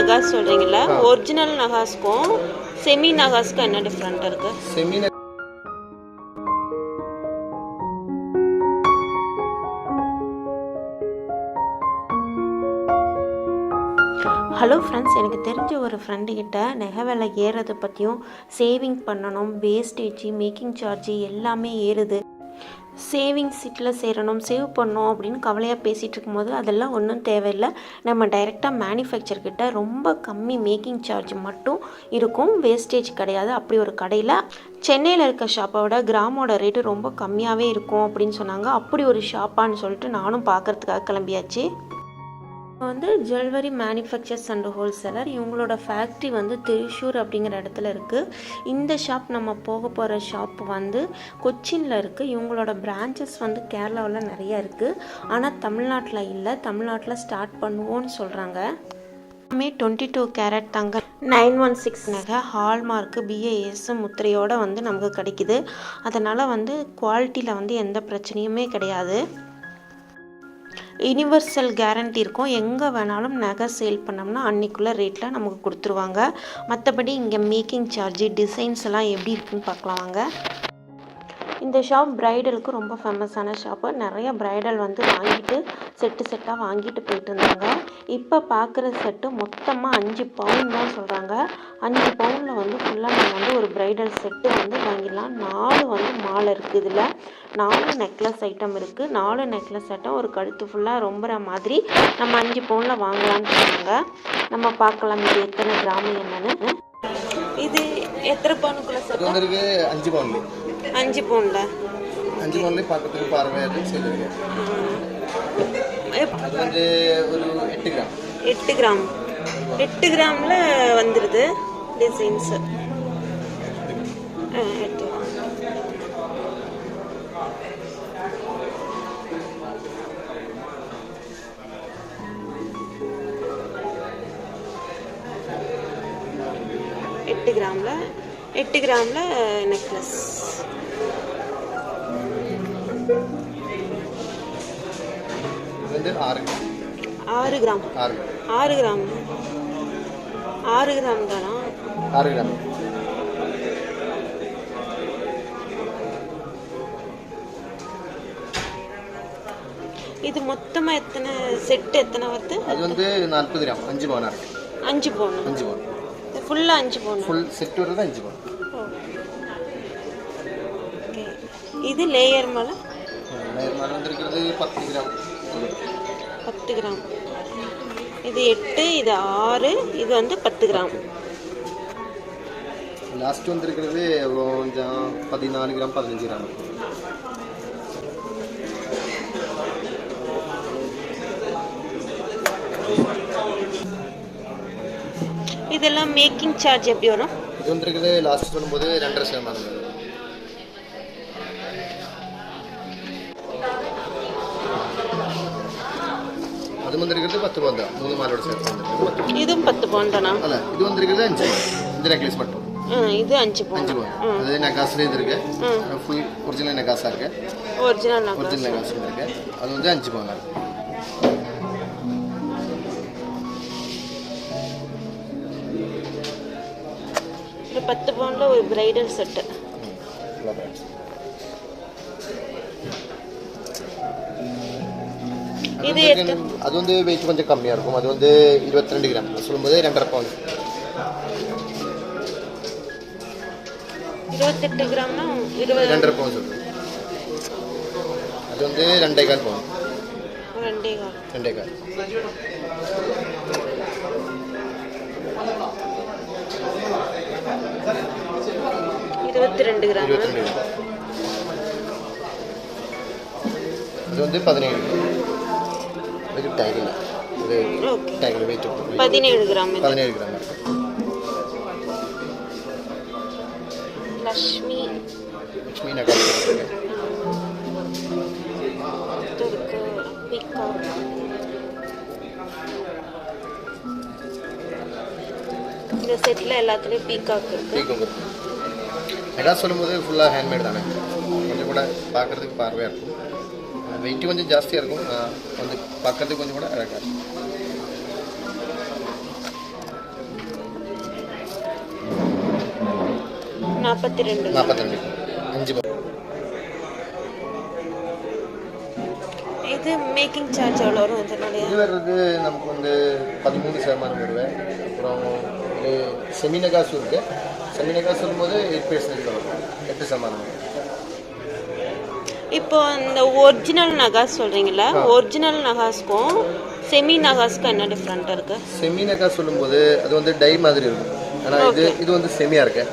நகாஸ் சொல்றீங்கல்ல, original நகாஸ்க்கும் semi நகாஸ்க்கும் என்ன different இருக்கு? செமி ஹலோ ஃப்ரெண்ட்ஸ், எனக்கு தெரிஞ்ச ஒரு ஃப்ரெண்டுக்கிட்ட நகை விலை ஏறுறதை பற்றியும் சேவிங் பண்ணணும், வேஸ்டேஜ் மேக்கிங் சார்ஜ் எல்லாமே ஏறுது, சேவிங் சீட்டில் சேரணும், சேவ் பண்ணணும் அப்படின்னு கவலையாக பேசிகிட்டு இருக்கும்போது அதெல்லாம் ஒன்றும் தேவையில்லை. நம்ம டைரெக்டாக மேனுஃபேக்சர்கிட்ட ரொம்ப கம்மி மேக்கிங் சார்ஜ் மட்டும் இருக்கும், வேஸ்டேஜ் கிடையாது. அப்படி ஒரு கடையில் சென்னையில் இருக்க ஷாப்பை விட கிராமோட ரேட்டு ரொம்ப கம்மியாகவே இருக்கும் அப்படின்னு சொன்னாங்க. அப்படி ஒரு ஷாப்பான்னு சொல்லிட்டு நானும் பார்க்குறதுக்காக கிளம்பியாச்சு. ஜுவல்லரி மேனுஃபேக்சர்ஸ் அண்ட் ஹோல்சேலர், இவங்களோட ஃபேக்ட்ரி திருச்சூர் அப்படிங்கிற இடத்துல இருக்குது. இந்த ஷாப் நம்ம போக போகிற ஷாப் கொச்சினில் இருக்குது. இவங்களோட பிரான்ச்சஸ் கேரளாவில் நிறையா இருக்குது, ஆனால் தமிழ்நாட்டில் இல்லை. தமிழ்நாட்டில் ஸ்டார்ட் பண்ணுவோன்னு சொல்கிறாங்க. 22 கேரட் தங்க 916 நகை ஹால்மார்க்கு BIS முத்திரையோடு நமக்கு கிடைக்குது. அதனால் குவாலிட்டியில் எந்த பிரச்சனையுமே கிடையாது. யூனிவர்சல் கேரண்டி இருக்கும். எங்கே வேணாலும் நகை சேல் பண்ணோம்னா அன்றைக்குள்ள ரேட்டில் நமக்கு கொடுத்துருவாங்க. மற்றபடி இங்கே மேக்கிங் சார்ஜ் டிசைன்ஸ் எல்லாம் எப்படி இருக்குன்னு பார்க்கலாம் வாங்க. இந்த ஷாப் பிரைடலுக்கு ரொம்ப ஃபேமஸான ஷாப்பு. நிறைய பிரைடல் வாங்கிட்டு செட்டாக வாங்கிட்டு போயிட்டு இருந்தாங்க. இப்போ பார்க்குற செட்டு மொத்தமாக 5 பவுன் தான் சொல்கிறாங்க. 5 பவுனில் ஃபுல்லாக நம்ம ஒரு பிரைடல் செட்டு வாங்கிடலாம். 4 மாலை இருக்குது. இதில் 4 நெக்லஸ் ஐட்டம் இருக்குது. 4 நெக்லஸ் ஐட்டம் ஒரு கழுத்து ஃபுல்லாக ரொம்பற மாதிரி நம்ம 5 பவுனில் வாங்கலான்னு சொன்னாங்க. நம்ம பார்க்கலாம் இது எத்தனை கிராம் என்னன்னு. இது எத்தனை பவுனுக்குள்ள செட்? 5 பவுன்ல 5 பவுன்ல 5 பவுன்ல பார்க்கிறதுக்கு பார்வையாக செய்திருக்கு. அது ஒரு 8 கிராம் 8 கிராம் 8 கிராம்ல வந்துருது டிசைன்ஸ். 8 கிராம்ல நெக்லஸ். இது 6 கிராம் 6 கிராம் தானா? 6 கிராம். இது மொத்தமா எத்தனை செட் எத்தனை வருது? அது 40 கிராம் 5 பவுன். 5 பவுன் ஃபுல்லா 5 பவுன் ஃபுல் செட் வருது 5 பவுன். ஓகே. இது லேயர் மேல வந்திருக்கிறது 10 கிராம் 10 கிராம். இது 8, இது 6, இது 10 கிராம். லாஸ்ட் வந்திருக்கிறது கொஞ்சம் 14 கிராம் 15 கிராம். இதெல்லாம் மேக்கிங் சார்ஜ் எப்படி வரும்? இது வந்திருக்கிறது லாஸ்ட் சொல்லும்போது 2.5%. அது வந்திருக்கிறது 10 பவுன் தான். 3 மாலோட சேர்த்து இதுவும் 10 பவுன் தானா? அல்ல, இது வந்திருக்கிறது 5 பவுன். இந்த நெக்லஸ் மட்டும் இது 5 பவுன். அது நெகாஸ்ல இருக்கு. ஃபுல் ஒரிஜினல் நெகாஸா இருக்கு. ஒரிஜினல் நெகாஸ் இருக்கு. அது 5 பவுன் இருக்கு. ஒரு 10 பவுன்ல ஒரு பிரைடல் செட். இது அது வெயிட் கொஞ்சம் கம்மியா இருக்கும். அது 22 கிராம் சொல்லும்போது 2.5 பவுன். 28 கிராம்னா 2.5 பவுன் சொல்லுது. அது 2.25 பவுன். 2.25 22 கிராம். இது 17. இது டேக் இல்ல. இது டேக் வெயிட் 17 கிராம். 17 கிராம் இருக்கு. லட்சுமி நகர் இருக்கு. பீகாக். இந்த செட்ல எல்லாத்துலயும் பீகாக் இருக்கு. நெகாஸ் சொல்லும்போது ஃபுல்லாக ஹேண்ட்மேட் தானே. கொஞ்சம் கூட பார்க்குறதுக்கு பார்வையாக இருக்கும். வெயிட் கொஞ்சம் ஜாஸ்தியாக இருக்கும். பார்க்குறதுக்கு கொஞ்சம் கூட அழகாக இருக்கும். 42. 42 5 பவுன். இது மேக்கிங் சார்ஜ் எவ்வளோ வரும் இதனுடைய? இது வர்றது நமக்கு வந்து 13% வருவேன். அப்புறம் இது செமினகாசு இருக்குது. செமினகாசு சொல்லும்போது 8% வரும், 8%. இப்போ இந்த ஒரிஜினல் நகாஸ் சொல்கிறீங்களா, ஒரிஜினல் நகாஸ்க்கும் செமி நகாஸ்க்கும் என்ன டிஃப்ரெண்ட் இருக்குது? செமி நகாஸ் சொல்லும்போது அது வந்து டை மாதிரி இருக்கும். ஆனால் இது வந்து செமியாக இருக்கு.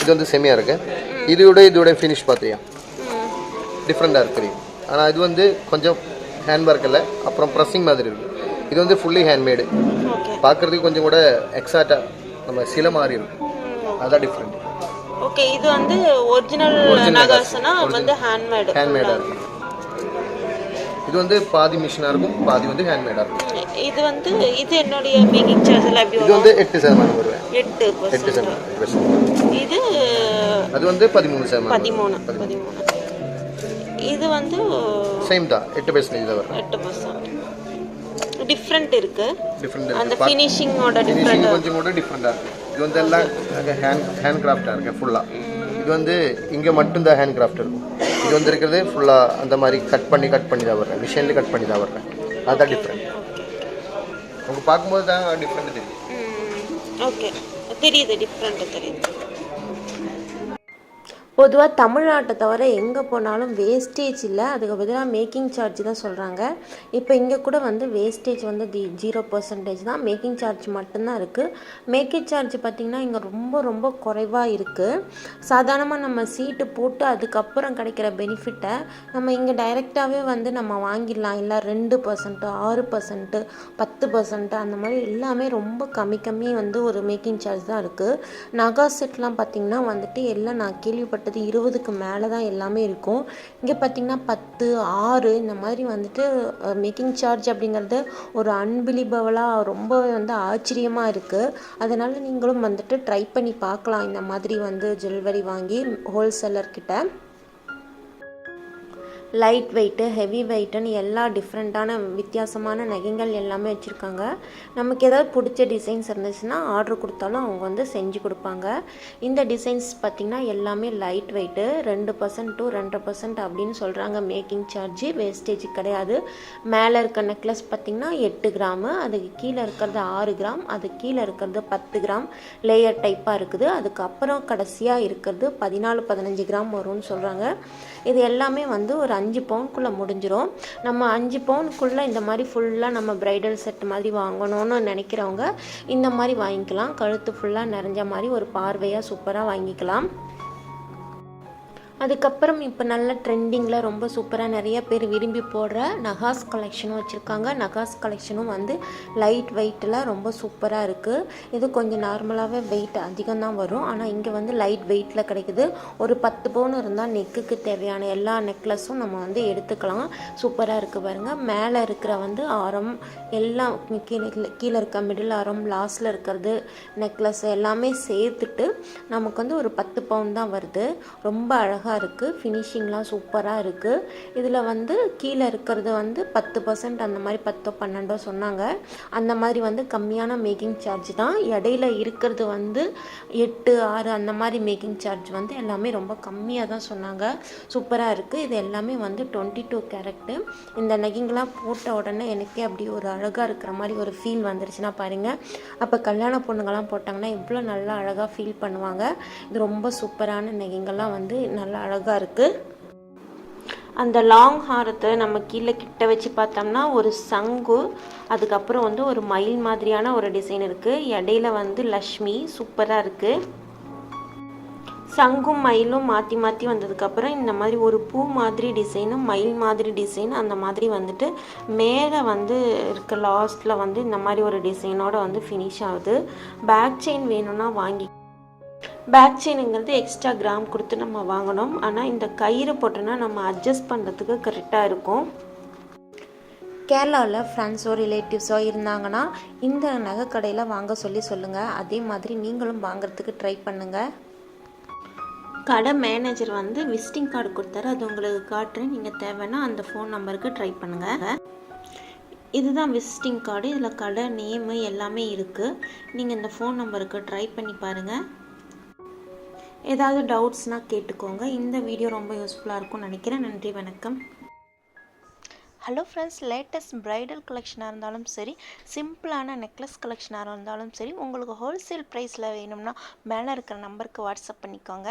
இது வந்து செமியாக இருக்கு. இதோட ஃபினிஷ் பார்த்தியா டிஃப்ரெண்ட்டாக இருக்கு. ஆனால் இது வந்து கொஞ்சம் ஹேண்ட் ஒர்க் இல்லை, அப்புறம் ப்ரெஸ்ஸிங் மாதிரி இருக்கும். இது வந்து ஃபுல்லி ஹேண்ட்மேடு. பார்க்குறதுக்கு கொஞ்சம் கூட எக்ஸாக்டாக நம்ம சில மாதிரி இருக்கும். அதான் டிஃப்ரெண்ட். ஓகே, இது வந்து ஒரிஜினல் நகாஸ்னா வந்து ஹேண்ட்மேடாக இருக்கும். இது வந்து பாதி மிஷினாக இருக்கும், பாதி வந்து ஹேண்ட்மேடாக இருக்கும். இது வந்து இது என்னுடைய மேக்கிங் சார்ஜில் எப்படி வரும்? இது வந்து 8% வருவேன். 8%. இது அது வந்து 13%. 13. இது வந்து சேம் தான், 8% தான் வரும். 8% டிஃப்ரெண்ட் இருக்கு. அந்த ஃபினிஷிங்கோட டிஃப்ரெண்ட் கொஞ்சம் கூட டிஃப்ரெண்டா இருக்கு. இது வந்து எல்லாம் ஹேண்ட் கிராஃப்டா இருக்கு ஃபுல்லா. இது வந்து இங்க மட்டும் தான் ஹேண்ட் கிராஃப்ட் இருக்கும். இது வந்து இருக்கிறது ஃபுல்லா அந்த மாதிரி கட் பண்ணி தான் வர்றேன், மிஷின்ல கட் பண்ணி தான் வர்றேன். அதான் டிஃப்ரெண்ட். உங்களுக்கு பார்க்கும்போது தான் டிஃப்ரெண்ட் தெரியும். ஓகே, தெரியுது, டிஃப்ரெண்ட் தெரியுது. பொதுவாக தமிழ்நாட்டை தவிர எங்கே போனாலும் வேஸ்டேஜ் இல்லை, அதுக்கு பதிலாக மேக்கிங் சார்ஜ் தான் சொல்கிறாங்க. இப்போ இங்கே கூட வந்து வேஸ்டேஜ் வந்து 0% தான், மேக்கிங் சார்ஜ் மட்டும்தான் இருக்குது. மேக்கிங் சார்ஜ் பார்த்திங்கன்னா இங்கே ரொம்ப குறைவாக இருக்குது. சாதாரணமாக நம்ம சீட்டு போட்டு அதுக்கப்புறம் கிடைக்கிற பெனிஃபிட்டை நம்ம இங்கே டைரெக்டாகவே வந்து நம்ம வாங்கிடலாம். இல்லை 2%, 6%, 10% அந்த மாதிரி எல்லாமே ரொம்ப கம்மி வந்து ஒரு மேக்கிங் சார்ஜ் தான் இருக்குது. நகா செட்லாம் பார்த்திங்கன்னா வந்துட்டு எல்லாம் நான் கேள்விப்பட்டது 20க்கு மேலே தான் எல்லாமே இருக்கும். இங்கே பார்த்திங்கன்னா 10, 6 இந்த மாதிரி வந்துட்டு மேக்கிங் சார்ஜ் அப்படிங்கிறது ஒரு அன்பிலீவபிளாக ரொம்ப வந்து ஆச்சரியமாக இருக்குது. அதனால் நீங்களும் வந்துட்டு ட்ரை பண்ணி பார்க்கலாம் இந்த மாதிரி வந்து ஜுவல்லரி வாங்கி ஹோல்சேலர்கிட்ட. லைட் வெயிட்டு, ஹெவி வெயிட்டுன்னு எல்லா டிஃப்ரெண்ட்டான வித்தியாசமான நகைகள் எல்லாமே வச்சுருக்காங்க. நமக்கு ஏதாவது பிடிச்ச டிசைன்ஸ் இருந்துச்சுன்னா ஆர்டர் கொடுத்தாலும் அவங்க வந்து செஞ்சு கொடுப்பாங்க. இந்த டிசைன்ஸ் பார்த்திங்கன்னா எல்லாமே லைட் வெயிட்டு, 2% to 2.5% அப்படின்னு சொல்கிறாங்க மேக்கிங் சார்ஜ். வேஸ்டேஜ் கிடையாது. மேலே இருக்க நெக்லஸ் பார்த்திங்கன்னா 8 கிராமு, அதுக்கு கீழே இருக்கிறது 6 கிராம், அதுக்கு கீழே இருக்கிறது 10 கிராம் லேயர் டைப்பாக இருக்குது. அதுக்கப்புறம் கடைசியாக இருக்கிறது 14-15 கிராம் வரும்னு சொல்கிறாங்க. இது எல்லாமே வந்து ஒரு 5 பவுனுக்குள்ளே முடிஞ்சிடும். நம்ம 5 பவுனுக்குள்ளே இந்த மாதிரி ஃபுல்லாக நம்ம ப்ரைடல் செட் மாதிரி வாங்கணும்னு நினைக்கிறவங்க இந்த மாதிரி வாங்கிக்கலாம். கழுத்து ஃபுல்லாக நிறைஞ்ச மாதிரி ஒரு பார்வையாக சூப்பராக வாங்கிக்கலாம். அதுக்கப்புறம் இப்போ நல்ல ட்ரெண்டிங்கில் ரொம்ப சூப்பராக நிறைய பேர் விரும்பி போடுற நகாஸ் கலெக்ஷனும் வச்சுருக்காங்க. நகாஸ் கலெக்ஷனும் வந்து லைட் வெயிட்டில் ரொம்ப சூப்பராக இருக்குது. இது கொஞ்சம் நார்மலாகவே வெயிட் அதிகம் தான் வரும், ஆனால் இங்கே வந்து லைட் வெயிட்டில் கிடைக்குது. ஒரு 10 பவுன் இருந்தால் நெக்குக்கு தேவையான எல்லா நெக்லஸும் நம்ம வந்து எடுத்துக்கலாம். சூப்பராக இருக்குது பாருங்கள். மேலே இருக்கிற வந்து ஆரம் எல்லாம் கீழே இருக்க மிடில் ஆரம், லாஸ்ட்டில் இருக்கிறது நெக்லஸ் எல்லாமே சேர்த்துட்டு நமக்கு வந்து ஒரு 10 பவுன் தான் வருது. ரொம்ப அழகாக இருக்குது. ஃபினிஷிங்லாம் சூப்பராக இருக்குது. இதில் வந்து கீழே இருக்கிறது வந்து 10% அந்த மாதிரி 10-12 சொன்னாங்க. அந்த மாதிரி வந்து கம்மியான மேக்கிங் சார்ஜ் தான். இடையில இருக்கிறது வந்து 8, 6 அந்த மாதிரி மேக்கிங் சார்ஜ் வந்து எல்லாமே ரொம்ப கம்மியாக தான் சொன்னாங்க. சூப்பராக இருக்குது. இது எல்லாமே வந்து 22 கேரட்டு. இந்த நகைங்கெலாம் போட்ட உடனே எனக்கே அப்படி ஒரு அழகாக இருக்கிற மாதிரி ஒரு ஃபீல் வந்துருச்சுன்னா பாருங்கள். அப்போ கல்யாண பொண்ணுங்கள்லாம் போட்டாங்கன்னா இவ்வளோ நல்லா அழகாக ஃபீல் பண்ணுவாங்க. இது ரொம்ப சூப்பரான நகைங்கள்லாம் வந்து நல்லா அழகாக இருக்குது. அந்த லாங் ஹாரத்தை நம்ம கீழே கிட்ட வச்சு பார்த்தோம்னா ஒரு சங்கு, அதுக்கப்புறம் வந்து ஒரு மயில் மாதிரியான ஒரு டிசைன் இருக்குது. இடையில வந்து லக்ஷ்மி சூப்பராக இருக்குது. சங்கும் மயிலும் மாற்றி மாற்றி வந்ததுக்கப்புறம் இந்த மாதிரி ஒரு பூ மாதிரி டிசைனும் மயில் மாதிரி டிசைன் அந்த மாதிரி வந்துட்டு மேலே வந்து இருக்க லாஸ்ட்டில் வந்து இந்த மாதிரி ஒரு டிசைனோட வந்து ஃபினிஷ் ஆகுது. பேக் செயின் வேணும்னா வாங்கி, பேக் செயினுங்கிறது எக்ஸ்ட்ரா கிராம் கொடுத்து நம்ம வாங்கணும். ஆனால் இந்த கயிறு போட்டோன்னா நம்ம அட்ஜஸ்ட் பண்ணுறதுக்கு கரெக்டாக இருக்கும். கேரளாவில் ஃப்ரெண்ட்ஸோ ரிலேட்டிவ்ஸோ இருந்தாங்கன்னா இந்த நகை கடையில் வாங்க சொல்லுங்கள். அதே மாதிரி நீங்களும் வாங்குறதுக்கு ட்ரை பண்ணுங்கள். கடை மேனேஜர் வந்து விசிட்டிங் கார்டு கொடுத்தாரு, அது உங்களுக்கு காட்டுறேன். நீங்கள் தேவைன்னா அந்த ஃபோன் நம்பருக்கு ட்ரை பண்ணுங்கள். இதுதான் விசிட்டிங் கார்டு. இதில் கடை நேமு எல்லாமே இருக்குது. நீங்கள் இந்த ஃபோன் நம்பருக்கு ட்ரை பண்ணி பாருங்கள். ஏதாவது டவுட்ஸ்னால் கேட்டுக்கோங்க. இந்த வீடியோ ரொம்ப யூஸ்ஃபுல்லாக இருக்கும்னு நினைக்கிறேன். நன்றி, வணக்கம். ஹலோ ஃப்ரெண்ட்ஸ், லேட்டஸ்ட் ப்ரைடல் கலெக்ஷனாக இருந்தாலும் சரி, சிம்பிளான நெக்லஸ் கலெக்ஷனாக இருந்தாலும் சரி, உங்களுக்கு ஹோல்சேல் ப்ரைஸில் வேணும்னா மேலே இருக்கிற நம்பருக்கு வாட்ஸ்அப் பண்ணிக்கோங்க.